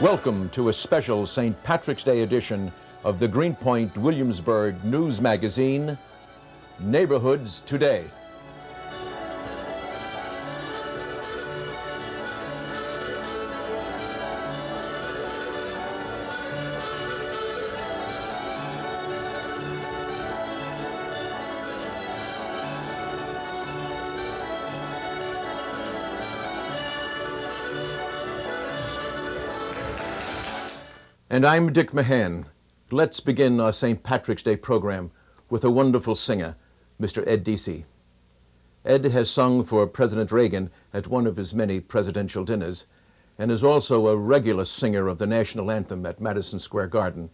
Welcome to a special St. Patrick's Day edition of the GREENPOINT Williamsburg news magazine, Neighborhoods Today. And I'm Dick Mahan. Let's begin our St. Patrick's Day program with a wonderful singer, Mr. Ed Deasy. Ed has sung for President Reagan at one of his many presidential dinners and is also a regular singer of the national anthem at Madison Square Garden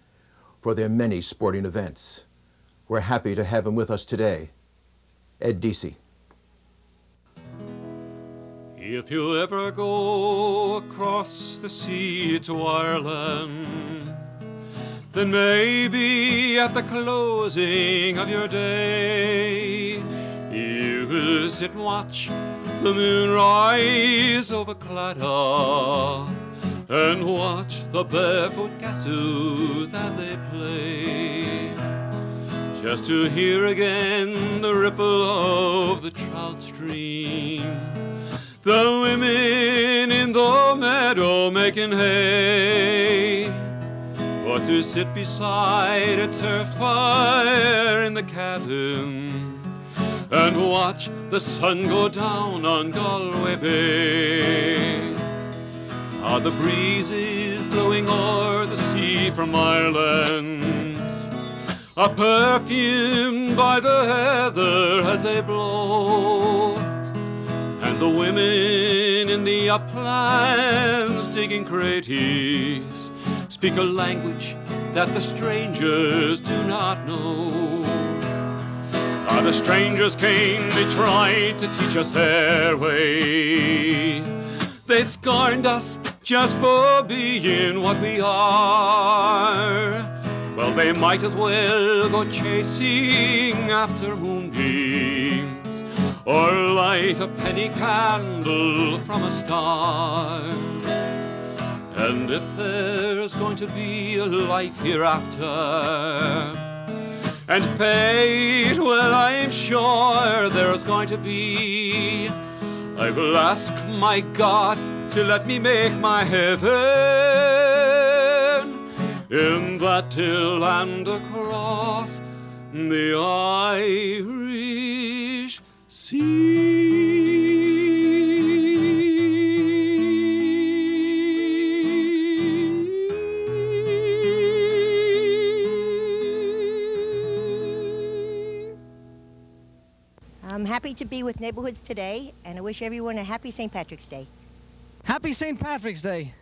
for their many sporting events. We're happy to have him with us today. Ed Deasy. If you ever go across the sea to Ireland, then maybe at the closing of your day, you will sit and watch the moon rise over Claddagh and watch the barefoot Cassous as they play, just to hear again the ripple of the trout stream, the women in the meadow making hay, or to sit beside a turf fire in the cabin and watch the sun go down on Galway Bay. Are the breezes blowing o'er the sea from Ireland, are perfumed by the heather as they blow, and the women in the uplands digging craties speak a language that the strangers do not know. The strangers came, they tried to teach us their way. They scorned us just for being what we are. Well, they might as well go chasing after moonbeams or light a penny candle from a star. And if there's going to be a life hereafter and fate, well, I'm sure there's going to be, I will ask my God to let me make my heaven in that till land across the Irish Sea. I'm happy to be with Neighborhoods today, and I wish everyone a happy St. Patrick's Day. Happy St. Patrick's Day.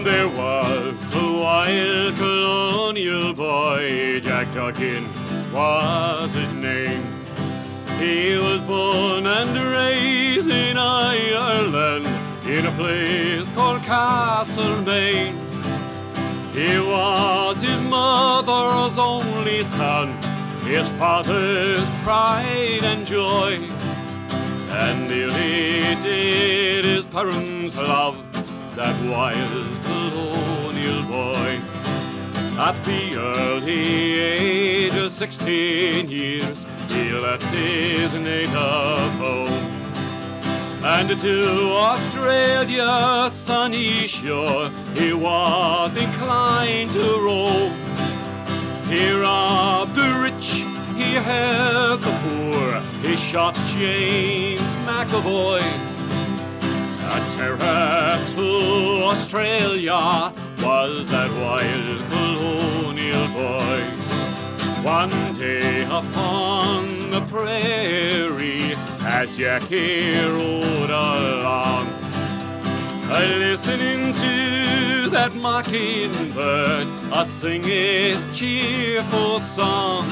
There was a wild colonial boy, Jack Duggan was his name. He was born and raised in Ireland, in a place called Castlemaine. He was his mother's only son, his father's pride and joy, and nearly did his parents love that wild colonial boy. At the early age of 16 years, he left his native home and to Australia's sunny shore he was inclined to roam. He robbed the rich, he helped the poor, he shot James McAvoy. A terror to Australia was that wild colonial boy. One day upon the prairie, as Jackie rode along, listening to that mockingbird sing its cheerful song,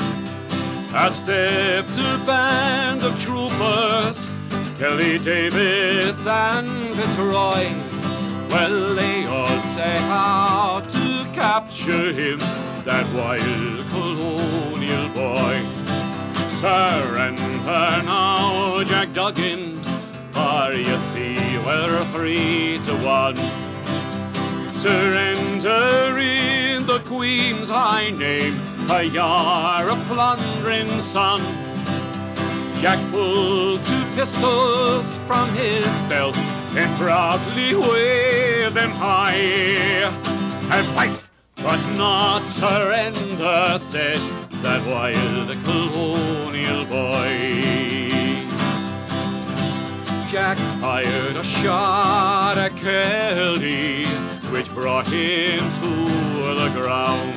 I stepped a band of troopers, Kelly Davis and Fitzroy. Well, they all set out to capture him, that wild colonial boy. Surrender now, Jack Duggan, for you see we're 3-1. Surrender in the Queen's high name, for you're a plundering son. Jack pulled 2 pistols from his belt and proudly waved them high. And fight, but not surrender, said that wild colonial boy. Jack fired a shot at Kelly, which brought him to the ground.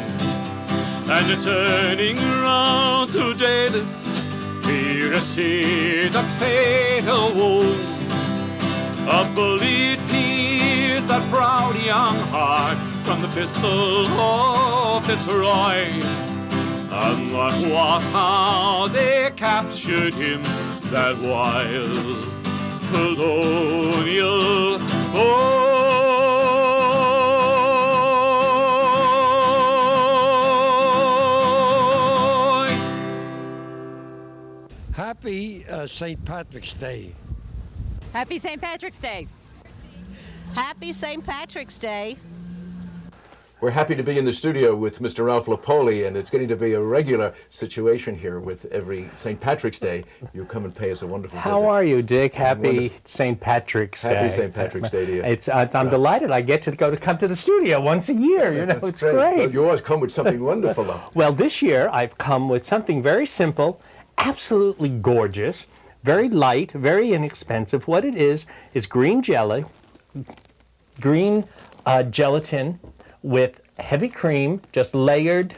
And turning round to Davis, he received a fatal wound. A bullet pierced that proud young heart from the pistol of Fitzroy. And that was how they captured him, that wild colonial boy. Happy St. Patrick's Day. Happy St. Patrick's Day. Happy St. Patrick's Day. We're happy to be in the studio with Mr. Ralph Lapoli, and it's getting to be a regular situation here with every St. Patrick's Day. You come and pay us a wonderful visit. How are you, Dick? Happy St. Patrick's Day. Happy St. Patrick's Day to you. I'm delighted I get to come to the studio once a year. You know, it's great. Well, you always come with something wonderful, though. Well, this year I've come with something very simple, absolutely gorgeous, very light, very inexpensive. What it is green jelly, green gelatin with heavy cream, just layered,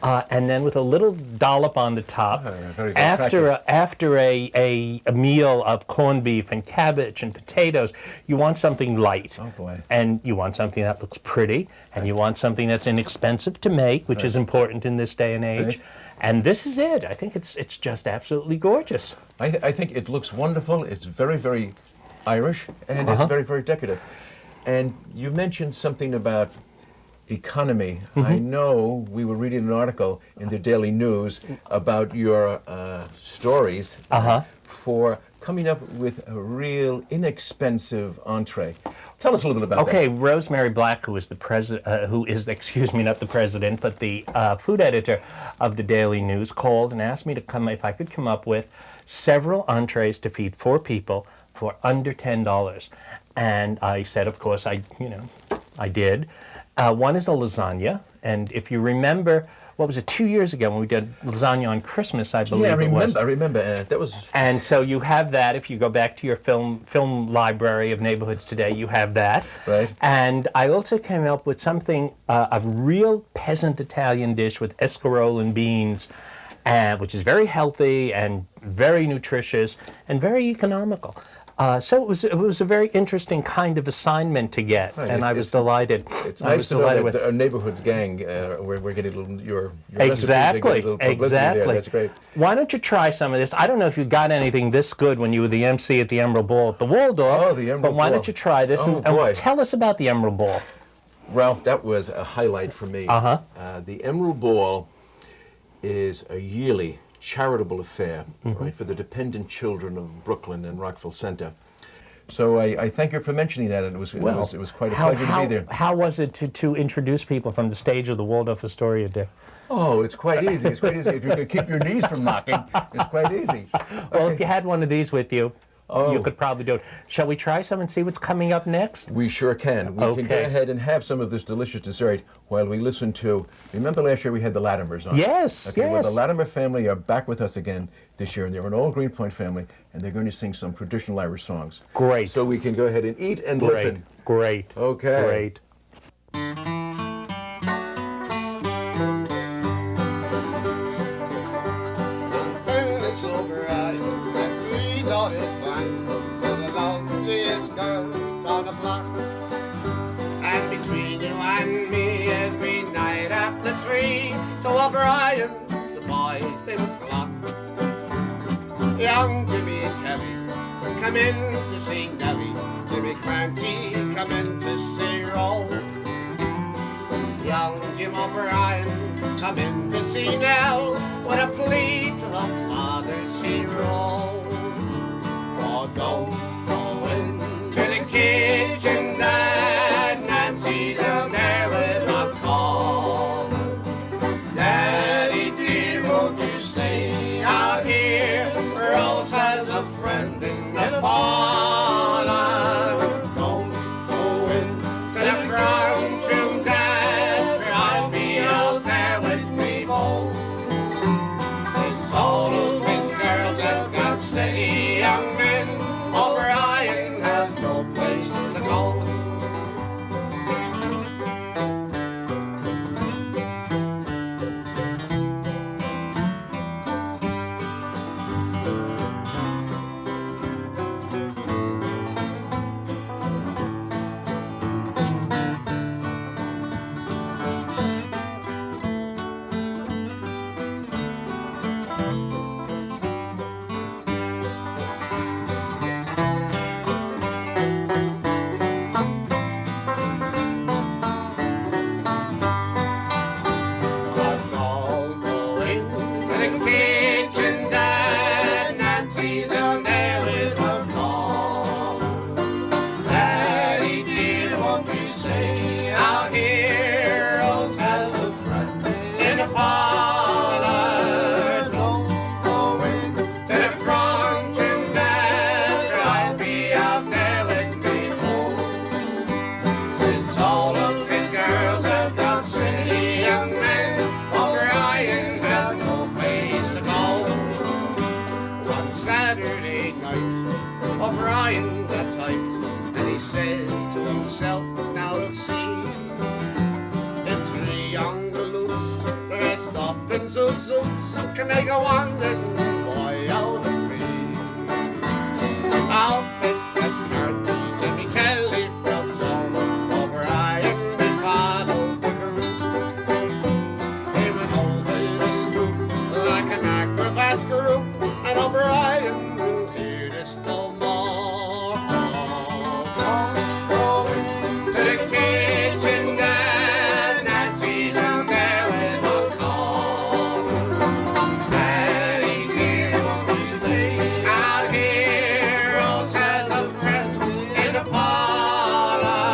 and then with a little dollop on the top. Very After a meal of corned beef and cabbage and potatoes, you want something light. Oh, boy. And you want something that looks pretty, and you want something that's inexpensive to make, which is important in this day and age. Right. And this is it. I think it's just absolutely gorgeous. I think it looks wonderful. It's very, very Irish, and it's very, very decorative. And you mentioned something about economy. I know we were reading an article in the Daily News about your stories for coming up with a real inexpensive entree. Tell us a little bit about that. Okay, Rosemary Black, who is the not the president, but the food editor of the Daily News, called and asked me to come if I could come up with several entrees to feed 4 people for under $10. And I said, of course, I did. One is a lasagna, and if you remember, what was it, 2 years ago when we did lasagna on Christmas, I believe it was. I remember. That was. And so you have that. If you go back to your film library of neighborhoods today, you have that. Right. And I also came up with something, a real peasant Italian dish with escarole and beans, which is very healthy and very nutritious and very economical. So it was a very interesting kind of assignment to get, Right, and I was delighted. It's nice to know that our neighborhoods gang, we're getting a little your Exactly, exactly. There. That's great. Why don't you try some of this? I don't know if you got anything this good when you were the MC at the Emerald Ball at the Waldorf. Oh, the Emerald But why Ball. don't you try this and tell us about the Emerald Ball? Ralph, that was a highlight for me. The Emerald Ball is a yearly charitable affair, right, for the dependent children of Brooklyn and Rockville Center. So I thank you for mentioning that, and it was quite a pleasure to be there. How was it to introduce people from the stage of the Waldorf Astoria, Dick? Oh, it's quite easy. It's quite easy. If you could keep your knees from knocking, it's quite easy. Well, if you had one of these with you, you could probably do it. Shall we try some and see what's coming up next? We sure can. We can go ahead and have some of this delicious dessert while we listen to, remember last year we had the Latimers on? Yes, okay, yes. Well, the Latimer family are back with us again this year, and they're an old GREENPOINT family, and they're going to sing some traditional Irish songs. Great. So we can go ahead and eat and listen. Great. Okay. Great. To O'Brien's, the boys they would flock. Young Jimmy Kelly come in to see Nellie. Jimmy Clancy come in to see Roll. Young Jim O'Brien come in to see Nell with a plea to her father, see Roll. Oh, don't O'Brien that type, and he says to himself, now we'll see. The three young galoots, dressed up in zoot-zoots, can make a wandering boy out of me. I'll bet that Marty, Jimmy Kelly felt so. O'Brien, they followed the group. They went over the stoop like an acrobat's group, and O'Brien will hear this no more. Go into the kitchen, Dan, Nancy's in there with a call. And he hears what we say. I'll hear old tells a friend in the parlor.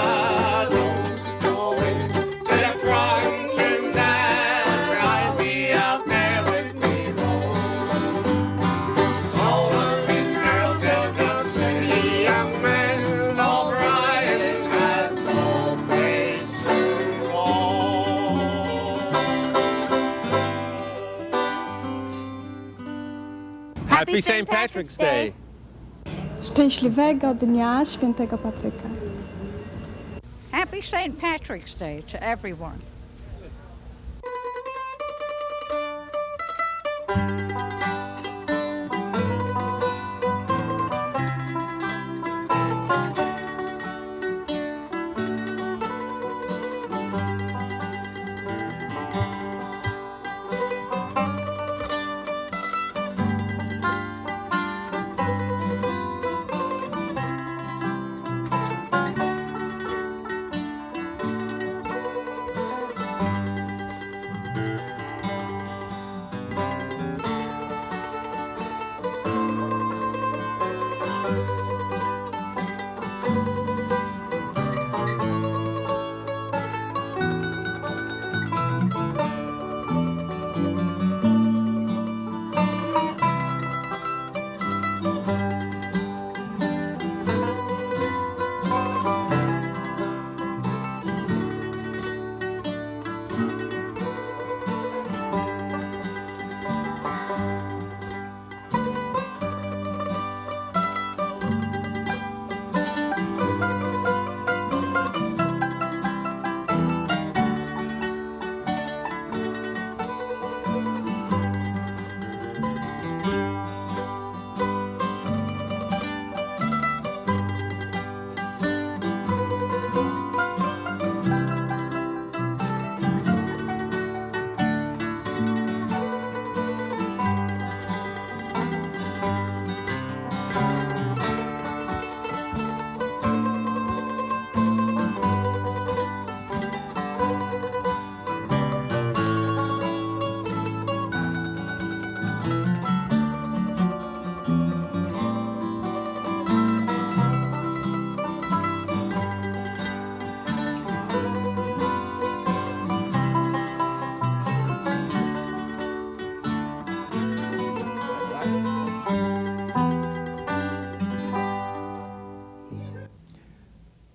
Don't go into the front and Dan, I'll be out there with me, all of his girls have just silly young men. O'Brien has no place to go. Happy St. Patrick's Day. Szczęśliwego Dnia Świętego Patryka. Happy St. Patrick's Day to everyone.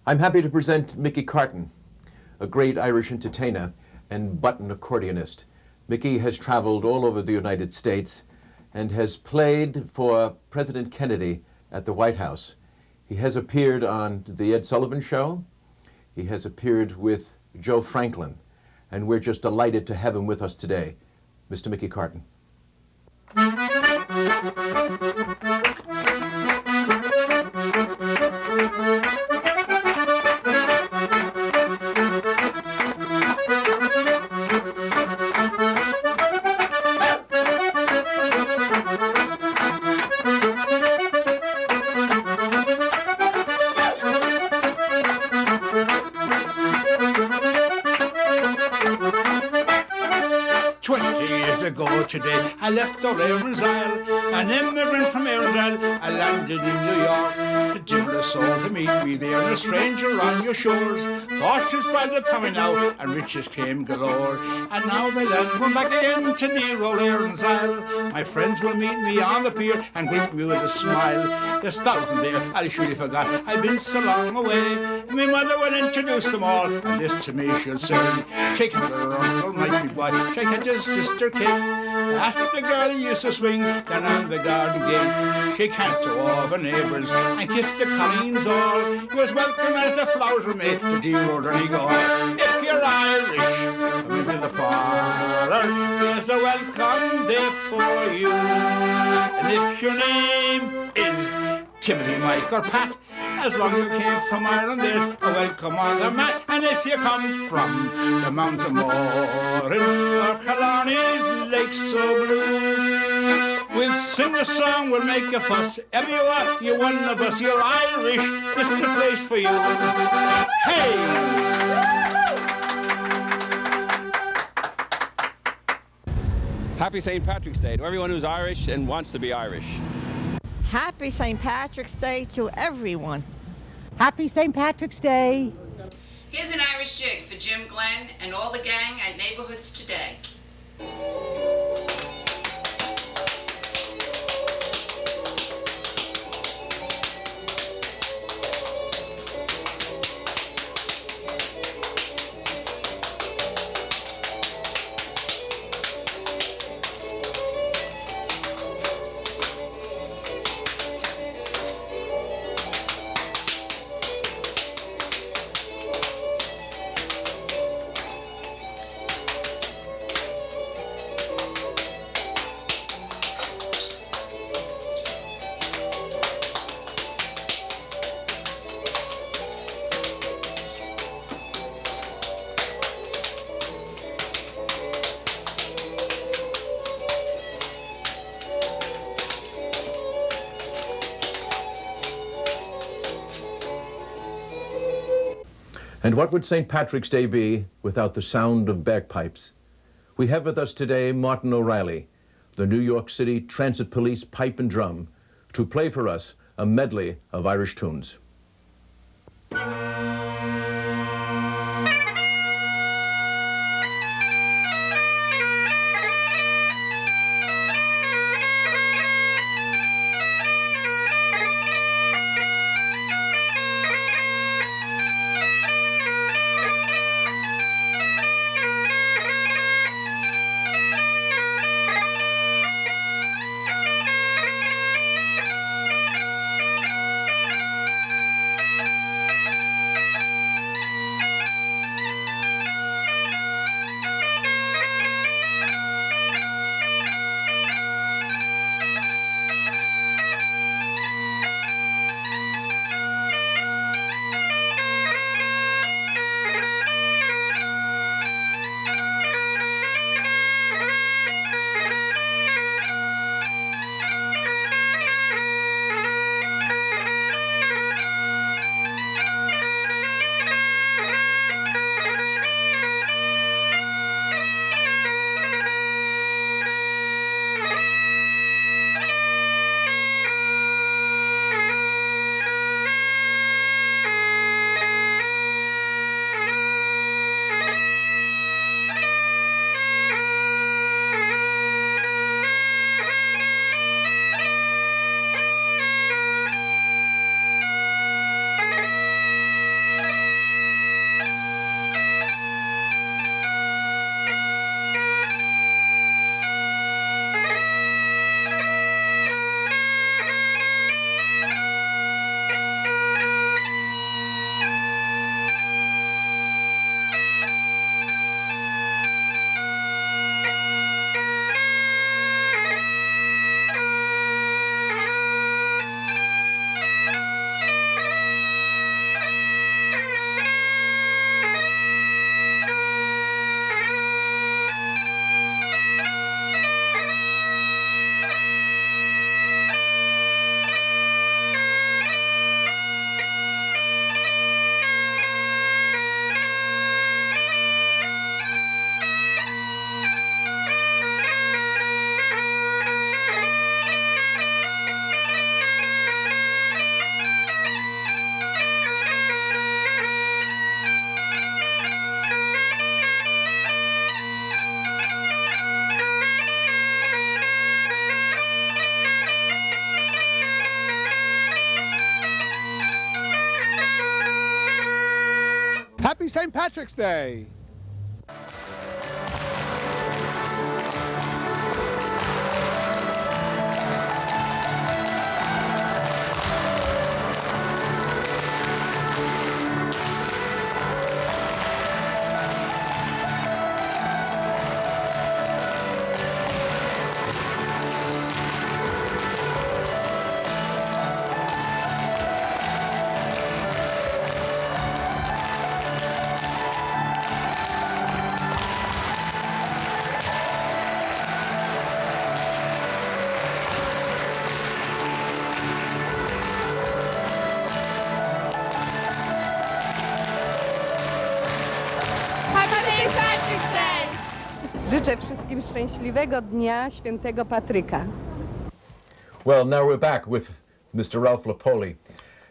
I'm happy to present Mickey Carton, a great Irish entertainer and button accordionist. Mickey has traveled all over the United States and has played for President Kennedy at the White House. He has appeared on The Ed Sullivan Show. He has appeared with Joe Franklin, and we're just delighted to have him with us today. Mr. Mickey Carton. Today I left O'Leary's Isle, an immigrant from Airedale. I landed in New York to give a soul to meet me there, and a stranger on your shores. Fortunes bright are coming out, and riches came galore. And now my land went back again to dear O'Leary's Isle. My friends will meet me on the pier and greet me with a smile. There's thousands there I surely forgot, I've been so long away. And my mother will introduce them all, and this to me she'll say: shake hand to her uncle, might be boy, shake hand to his sister Kate. Ask the girl who used to swing down on the garden gate. Shake hands to all the neighbours and kiss the colleens all. You're as welcome as the flowers were made to dear old Donegal. If you're Irish, come into the parlour. There's a welcome there for you. And if your name is Timothy, Mike or Pat, as long as you came from Ireland, there's a welcome on the mat. And if you come from the mountains of Morin or Killarney's lake so blue, we'll sing a song, we'll make a fuss. Every you are, you're one of us, you're Irish, this is the place for you. Hey! Happy St. Patrick's Day to everyone who's Irish and wants to be Irish. Happy St. Patrick's Day to everyone. Happy St. Patrick's Day. Here's an Irish jig for Jim Glenn and all the gang at Neighborhoods Today. And what would St. Patrick's Day be without the sound of bagpipes? We have with us today Martin O'Reilly, the New York City Transit Police Pipe and Drum, to play for us a medley of Irish tunes. Happy St. Patrick's Day! Życzę wszystkim szczęśliwego dnia świętego Patryka. Well, now we're back with Mr. Ralph Lapoli.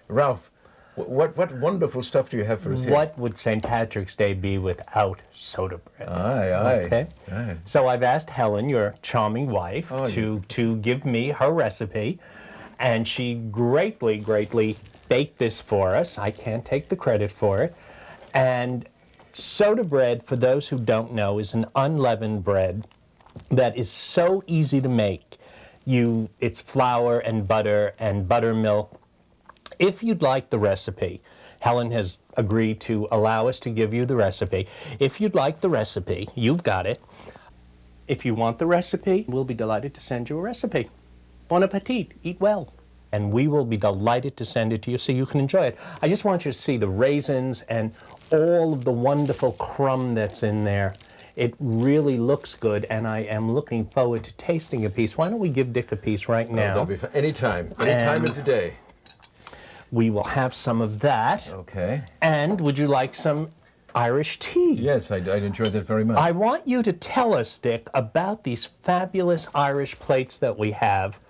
Ralph, what wonderful stuff do you have for us here? What would St. Patrick's Day be without soda bread? Aye. Okay. Aye. So I've asked Helen, your charming wife, to give me her recipe, and she greatly baked this for us. I can't take the credit for it. And soda bread, for those who don't know, is an unleavened bread that is so easy to make. It's flour and buttermilk. If you'd like the recipe, Helen has agreed to allow us to give you the recipe. If you'd like the recipe, you've got it. If you want the recipe, we'll be delighted to send you a recipe. Bon appetit, eat well. And we will be delighted to send it to you so you can enjoy it. I just want you to see the raisins and all of the wonderful crumb that's in there. It really looks good, and I am looking forward to tasting a piece. Why don't we give Dick a piece right now? That'll be fun. Anytime of the day. We will have some of that. Okay. And would you like some Irish tea? Yes, I'd enjoy that very much. I want you to tell us, Dick, about these fabulous Irish plates that we have.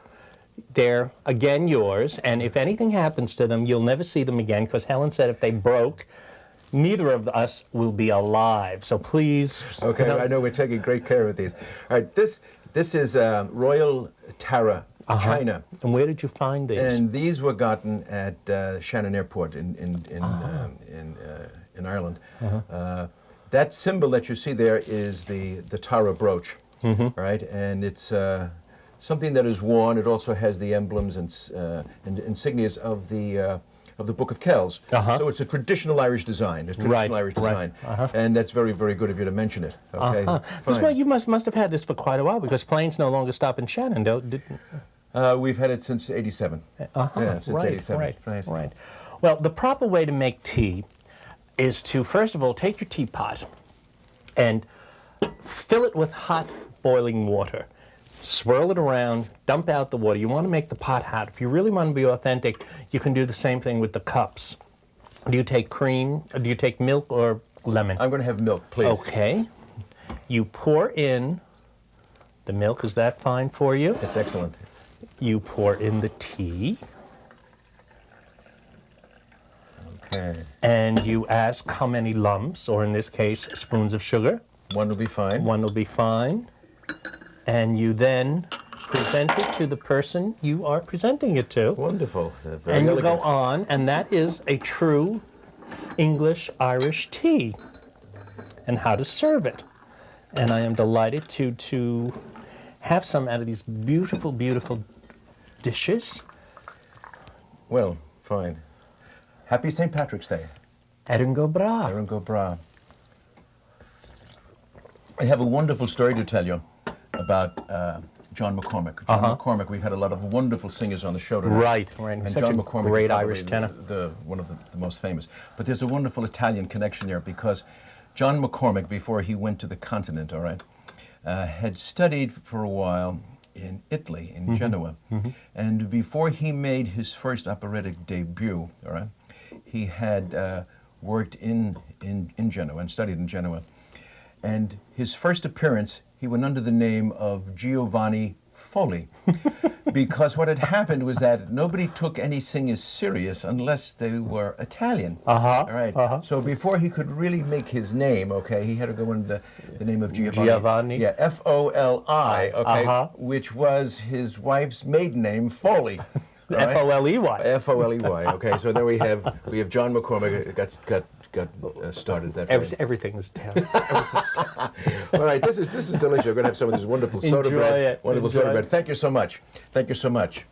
They're, again, yours, and if anything happens to them, you'll never see them again, because Helen said if they broke, neither of us will be alive. So please. Okay, I know we're taking great care of these. All right, this is Royal Tara, China. And where did you find these? And these were gotten at Shannon Airport in Ireland. That symbol that you see there is the Tara brooch, right? And it's something that is worn. It also has the emblems and insignias of the Book of Kells. So it's a traditional Irish design. And that's very, very good of you to mention it. Okay. Well, you must have had this for quite a while, because planes no longer stop in Shannon, we've had it since '87. Yeah, since '87. Right. Well, the proper way to make tea is to, first of all, take your teapot and fill it with hot boiling water. Swirl it around, dump out the water. You want to make the pot hot. If you really want to be authentic, you can do the same thing with the cups. Do you take cream? Do you take milk or lemon? I'm going to have milk, please. Okay. You pour in the milk. Is that fine for you? It's excellent. You pour in the tea. Okay. And you ask how many lumps, or in this case, spoons of sugar. One will be fine. One will be fine. And you then present it to the person you are presenting it to. Wonderful. Very and you elegant. go on, and that is a true English-Irish tea, and how to serve it. And I am delighted to have some out of these beautiful, beautiful dishes. Well, fine. Happy St. Patrick's Day. Erin go bra. Erin go bra. I have a wonderful story to tell you about John McCormick. John McCormick, we've had a lot of wonderful singers on the show today. Right. And Such John a McCormick great is Irish tenor. one of the most famous. But there's a wonderful Italian connection there, because John McCormick, before he went to the continent, all right, had studied for a while in Italy, in Genoa. And before he made his first operatic debut, all right, he had worked in Genoa and studied in Genoa. And his first appearance, he went under the name of Giovanni Folli, because what had happened was that nobody took any singers serious unless they were Italian. All right. So before he could really make his name, okay, he had to go under the name of Giovanni. Yeah, F-O-L-I, okay, which was his wife's maiden name, Foley. Right? F-O-L-E-Y. F-O-L-E-Y. Okay, so there we have John McCormick got started that way. Everything's down. All right, this is delicious. We're going to have some of this wonderful soda bread. Wonderful soda bread. Thank you so much. Thank you so much.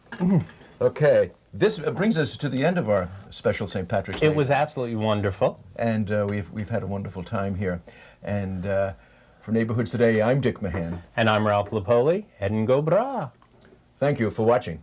Okay, this brings us to the end of our special St. Patrick's Day. It was absolutely wonderful, and we've had a wonderful time here. And for Neighborhoods Today, I'm Dick Mahan, and I'm Ralph Lapoli. Erin go bra. Thank you for watching.